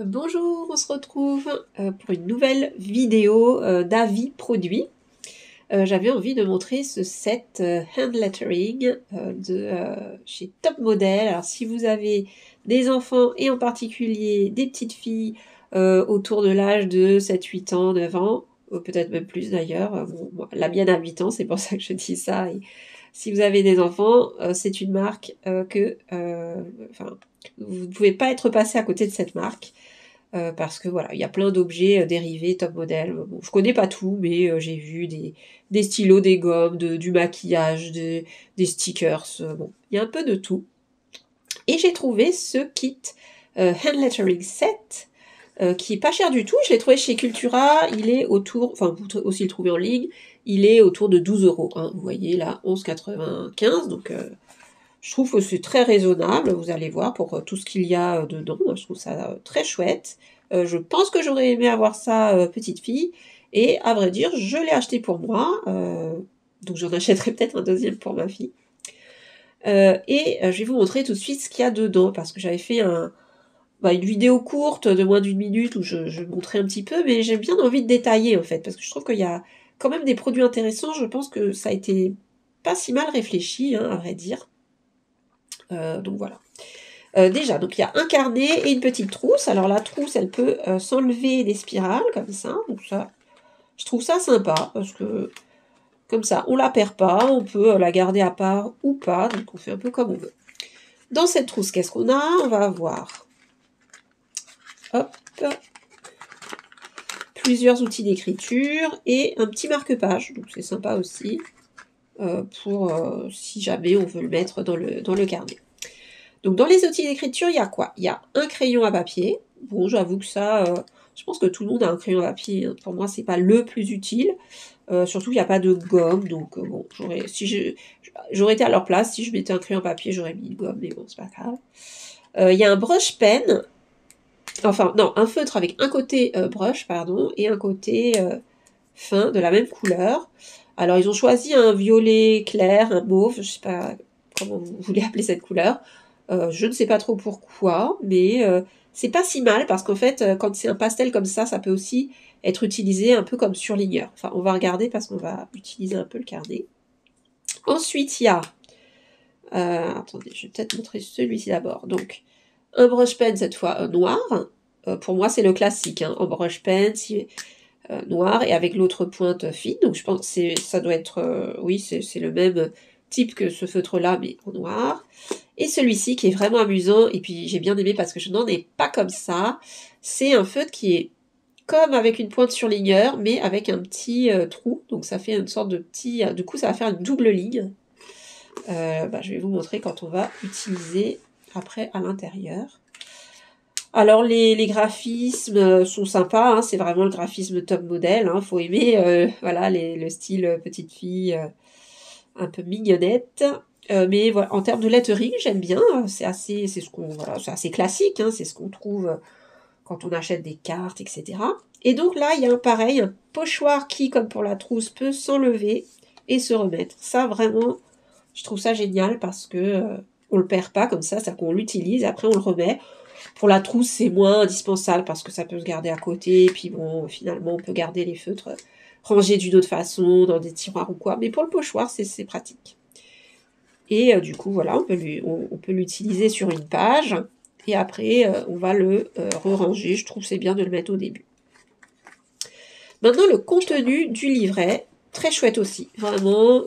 Bonjour, on se retrouve pour une nouvelle vidéo d'avis produits. J'avais envie de montrer ce set hand lettering de chez Top Model. Alors si vous avez des enfants et en particulier des petites filles autour de l'âge de 7, 8 ans, 9 ans, peut-être même plus d'ailleurs, la mienne a 8 ans, c'est pour ça que je dis ça. Et si vous avez des enfants, c'est une marque vous ne pouvez pas être passé à côté de cette marque. Parce que voilà, il y a plein d'objets dérivés, top modèle. Bon, je connais pas tout, mais j'ai vu des stylos, des gommes, du maquillage, des stickers. Bon, il y a un peu de tout. Et j'ai trouvé ce kit hand lettering set qui est pas cher du tout. Je l'ai trouvé chez Cultura. Il est autour, enfin, vous pouvez aussi le trouver en ligne. Il est autour de 12 €. Hein, vous voyez là, 11,95 €. Donc je trouve que c'est très raisonnable, vous allez voir, pour tout ce qu'il y a dedans. Je trouve ça très chouette. Je pense que j'aurais aimé avoir ça petite fille. Et à vrai dire, je l'ai acheté pour moi. Donc j'en achèterai peut-être un deuxième pour ma fille. Je vais vous montrer tout de suite ce qu'il y a dedans. Parce que j'avais fait une vidéo courte de moins d'1 minute où je montrais un petit peu. Mais j'ai bien envie de détailler en fait. Parce que je trouve qu'il y a quand même des produits intéressants. Je pense que ça a été pas si mal réfléchi, hein, à vrai dire. Donc voilà. Déjà, donc il y a un carnet et une petite trousse. Alors la trousse, elle peut s'enlever des spirales comme ça. Donc ça, je trouve ça sympa parce que comme ça, on la perd pas, on peut la garder à part ou pas. Donc on fait un peu comme on veut. Dans cette trousse, qu'est-ce qu'on a? On va avoir plusieurs outils d'écriture et un petit marque-page. Donc c'est sympa aussi pour si jamais on veut le mettre dans le carnet. Donc dans les outils d'écriture, il y a quoi? Il y a un crayon à papier. Bon, j'avoue que ça, je pense que tout le monde a un crayon à papier. Hein. Pour moi, c'est pas le plus utile. Surtout, il n'y a pas de gomme. Donc bon, j'aurais été à leur place. Si je mettais un crayon à papier, j'aurais mis une gomme. Mais bon, c'est pas grave. Il y a un brush pen. Enfin, non, un feutre avec un côté brush, pardon, et un côté fin de la même couleur. Alors, ils ont choisi un violet clair, un mauve. Je sais pas comment vous voulez appeler cette couleur. Je ne sais pas trop pourquoi, mais c'est pas si mal parce qu'en fait, quand c'est un pastel comme ça peut aussi être utilisé un peu comme surligneur. Enfin, on va regarder parce qu'on va utiliser un peu le carnet. Ensuite, il y a... attendez, je vais peut-être montrer celui-ci d'abord. Donc, un brush pen, cette fois noir. Pour moi, c'est le classique. Hein, en brush pen, noir et avec l'autre pointe fine. Donc, je pense que ça doit être... oui, c'est le même type que ce feutre-là, mais en noir. Et celui-ci qui est vraiment amusant, et puis j'ai bien aimé parce que je n'en ai pas comme ça, c'est un feutre qui est comme avec une pointe surligneur, mais avec un petit trou, donc ça fait une sorte de petit... du coup, ça va faire une double ligne. Je vais vous montrer quand on va utiliser après à l'intérieur. Alors, les graphismes sont sympas, hein, c'est vraiment le graphisme top modèle, hein, faut aimer voilà, le style petite fille un peu mignonnette. Mais voilà, en termes de lettering, j'aime bien. C'est assez classique. Hein, c'est ce qu'on trouve quand on achète des cartes, etc. Et donc là, il y a un pochoir qui, comme pour la trousse, peut s'enlever et se remettre. Ça, vraiment, je trouve ça génial parce que on le perd pas comme ça, c'est-à-dire qu'on l'utilise et après on le remet. Pour la trousse, c'est moins indispensable parce que ça peut se garder à côté. Et puis bon, finalement, on peut garder les feutres rangés d'une autre façon, dans des tiroirs ou quoi. Mais pour le pochoir, c'est pratique. Et du coup, voilà, on peut l'utiliser sur une page. Et après, on va le re-ranger. Je trouve que c'est bien de le mettre au début. Maintenant, le contenu du livret, très chouette aussi. Vraiment,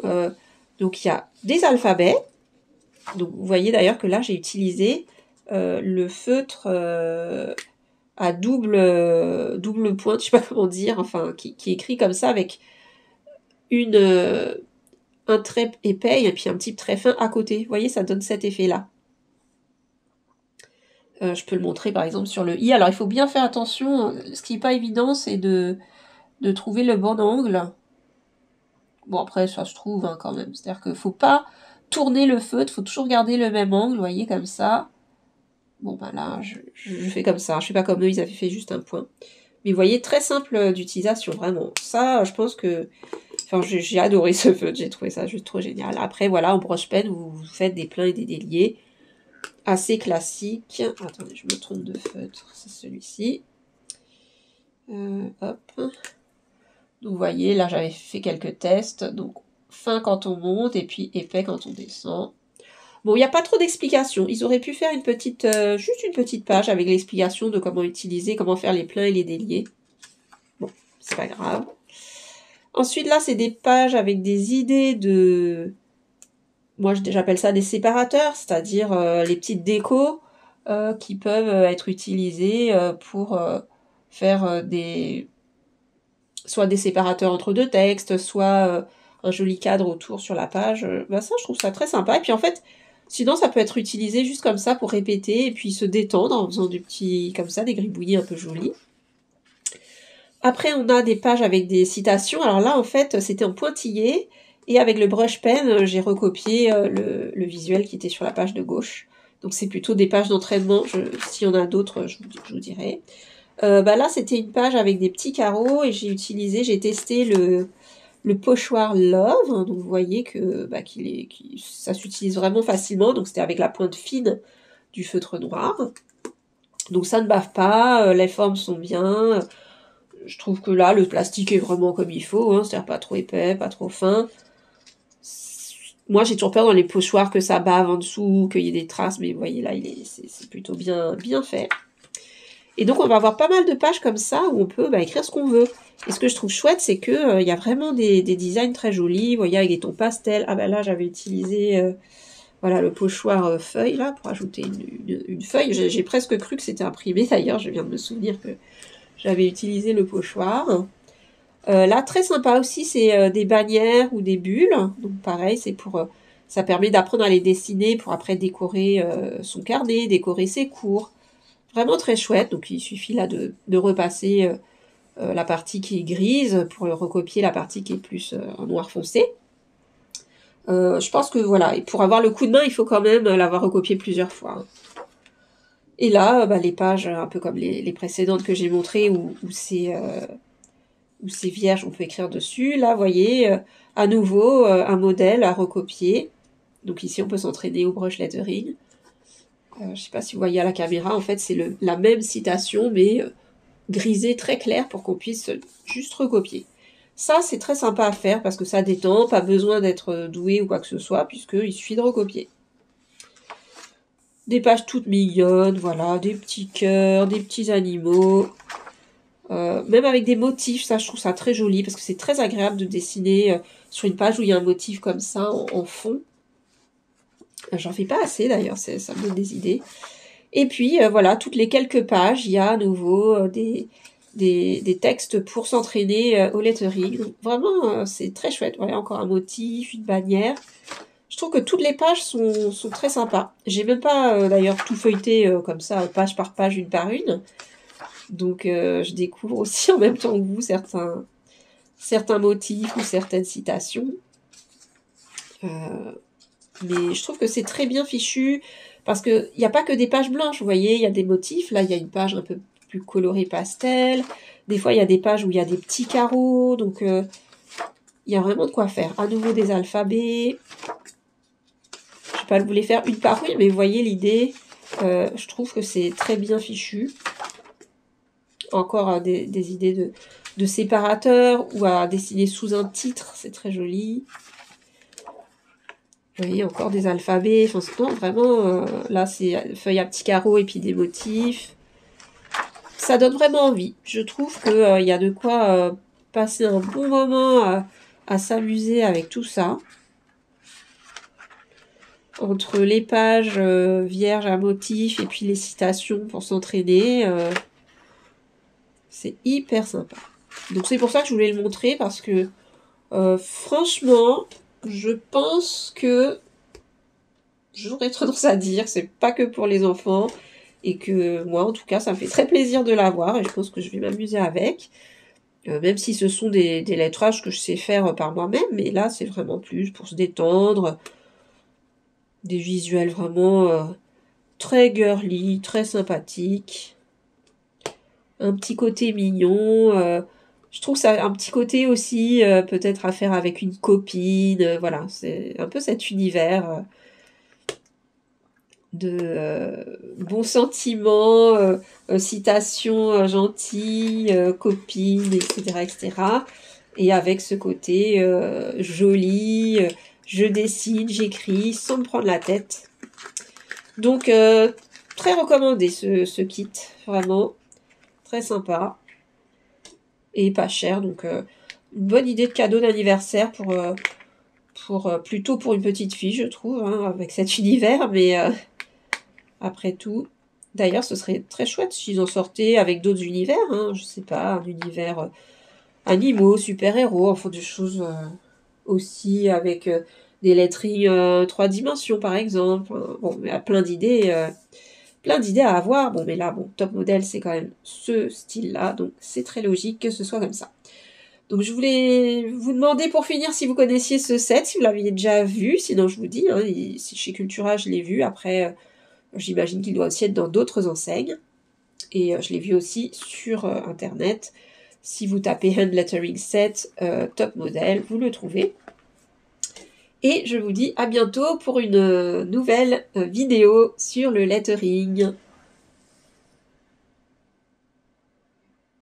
donc il y a des alphabets. Donc vous voyez d'ailleurs que là, j'ai utilisé le feutre à double pointe, je sais pas comment dire, enfin, qui est écrit comme ça avec un trait épais et puis un petit trait fin à côté. Vous voyez, ça donne cet effet-là. Je peux le montrer par exemple sur le i. Alors, il faut bien faire attention. Ce qui n'est pas évident, c'est de trouver le bon angle. Bon, après, ça se trouve hein, quand même. C'est-à-dire qu'il ne faut pas tourner le feutre. Il faut toujours garder le même angle, vous voyez, comme ça. Bon, ben là, je fais comme ça. Je ne sais pas comme eux, ils avaient fait juste un point. Mais vous voyez, très simple d'utilisation, vraiment. Ça, je pense que... Enfin, j'ai adoré ce feutre, j'ai trouvé ça juste trop génial. Après, voilà, en broche pen, vous faites des pleins et des déliés. assez classique. Attendez, je me trompe de feutre, c'est celui-ci. Hop. Donc vous voyez, là j'avais fait quelques tests. Donc fin quand on monte et puis épais quand on descend. Bon, il n'y a pas trop d'explications. Ils auraient pu faire une petite, juste une petite page avec l'explication de comment utiliser, comment faire les pleins et les déliés. Bon, c'est pas grave. Ensuite, là, c'est des pages avec des idées de... Moi, j'appelle ça des séparateurs, c'est-à-dire les petites décos qui peuvent être utilisées pour faire soit des séparateurs entre deux textes, soit un joli cadre autour sur la page. Bah ça, je trouve ça très sympa. Et puis en fait, sinon, ça peut être utilisé juste comme ça pour répéter et puis se détendre en faisant du petit, comme ça, des gribouillis un peu jolis. Après, on a des pages avec des citations. Alors là, en fait, c'était en pointillé. Et avec le brush pen, j'ai recopié le visuel qui était sur la page de gauche. Donc c'est plutôt des pages d'entraînement. S'il y en a d'autres, je vous dirai. Bah là, c'était une page avec des petits carreaux et j'ai testé le pochoir Love. Donc vous voyez que bah, ça s'utilise vraiment facilement. Donc c'était avec la pointe fine du feutre noir. Donc ça ne bave pas, les formes sont bien. Je trouve que là, le plastique est vraiment comme il faut, hein, c'est-à-dire pas trop épais, pas trop fin. Moi, j'ai toujours peur dans les pochoirs que ça bave en dessous, qu'il y ait des traces, mais vous voyez là, c'est plutôt bien fait. Et donc, on va avoir pas mal de pages comme ça où on peut écrire ce qu'on veut. Et ce que je trouve chouette, c'est que y a vraiment des designs très jolis. Vous voyez, avec des tons pastels. Ah ben là, j'avais utilisé voilà, le pochoir feuille, là, pour ajouter une feuille. J'ai presque cru que c'était imprimé, d'ailleurs. Je viens de me souvenir que j'avais utilisé le pochoir. Là, très sympa aussi, c'est des bannières ou des bulles. Donc pareil, c'est pour... ça permet d'apprendre à les dessiner pour après décorer son carnet, décorer ses cours. Vraiment très chouette. Donc il suffit là de repasser la partie qui est grise pour recopier la partie qui est plus en noir foncé. Je pense que voilà, et pour avoir le coup de main, il faut quand même l'avoir recopié plusieurs fois. Hein. Et là, les pages, un peu comme les précédentes que j'ai montrées, où c'est vierge, on peut écrire dessus. Là, vous voyez, à nouveau, un modèle à recopier. Donc ici, on peut s'entraîner au brush lettering. Je ne sais pas si vous voyez à la caméra, en fait, c'est la même citation, mais grisée très claire pour qu'on puisse juste recopier. Ça, c'est très sympa à faire parce que ça détend, pas besoin d'être doué ou quoi que ce soit, puisqu'il suffit de recopier. Des pages toutes mignonnes, voilà, des petits cœurs, des petits animaux. Même avec des motifs, ça je trouve ça très joli parce que c'est très agréable de dessiner sur une page où il y a un motif comme ça en fond. J'en fais pas assez d'ailleurs, ça me donne des idées. Et puis voilà, toutes les quelques pages, il y a à nouveau des textes pour s'entraîner au lettering. Donc, vraiment, c'est très chouette. Voilà, encore un motif, une bannière. Je trouve que toutes les pages sont très sympas. J'ai même pas d'ailleurs tout feuilleté comme ça, page par page, une par une. Donc je découvre aussi en même temps que vous certains motifs ou certaines citations. Mais je trouve que c'est très bien fichu parce qu'il n'y a pas que des pages blanches, vous voyez, il y a des motifs. Là, il y a une page un peu plus colorée pastel. Des fois, il y a des pages où il y a des petits carreaux. Donc, il y a vraiment de quoi faire. À nouveau, des alphabets. Je ne vais pas vous les faire une par une, mais vous voyez l'idée. Je trouve que c'est très bien fichu. Encore des idées de séparateurs ou à dessiner sous un titre. C'est très joli. Vous voyez, encore des alphabets. Enfin, non, vraiment, là, c'est feuille à petits carreaux et puis des motifs. Ça donne vraiment envie. Je trouve qu'il y a de quoi passer un bon moment à s'amuser avec tout ça. Entre les pages vierges à motifs et puis les citations pour s'entraîner, c'est hyper sympa. Donc c'est pour ça que je voulais le montrer parce que franchement, je pense que j'aurais tendance à dire, c'est pas que pour les enfants, et que moi, en tout cas, ça me fait très plaisir de l'avoir, et je pense que je vais m'amuser avec, même si ce sont des lettrages que je sais faire par moi-même, mais là, c'est vraiment plus pour se détendre, des visuels vraiment très girly, très sympathiques, un petit côté mignon, je trouve ça un petit côté aussi peut-être à faire avec une copine, voilà, c'est un peu cet univers bons sentiments, citations gentilles, copines, etc., etc. Et avec ce côté joli, je dessine, j'écris, sans me prendre la tête. Donc, très recommandé ce kit, vraiment. Très sympa. Et pas cher, donc une bonne idée de cadeau d'anniversaire plutôt pour une petite fille, je trouve, hein, avec cet univers, mais après tout, d'ailleurs, ce serait très chouette s'ils en sortaient avec d'autres univers, hein, je sais pas, un univers animaux, super-héros, enfin des choses aussi avec des lettrines 3 dimensions, par exemple. Bon, il y a plein d'idées à avoir. Bon, mais là, bon, Top Model, c'est quand même ce style-là, donc c'est très logique que ce soit comme ça. Donc je voulais vous demander pour finir si vous connaissiez ce set, si vous l'aviez déjà vu, sinon je vous dis, hein, chez Cultura je l'ai vu, après j'imagine qu'il doit aussi être dans d'autres enseignes, et je l'ai vu aussi sur internet. Si vous tapez Hand Lettering Set Top Model, vous le trouvez. Et je vous dis à bientôt pour une nouvelle vidéo sur le lettering.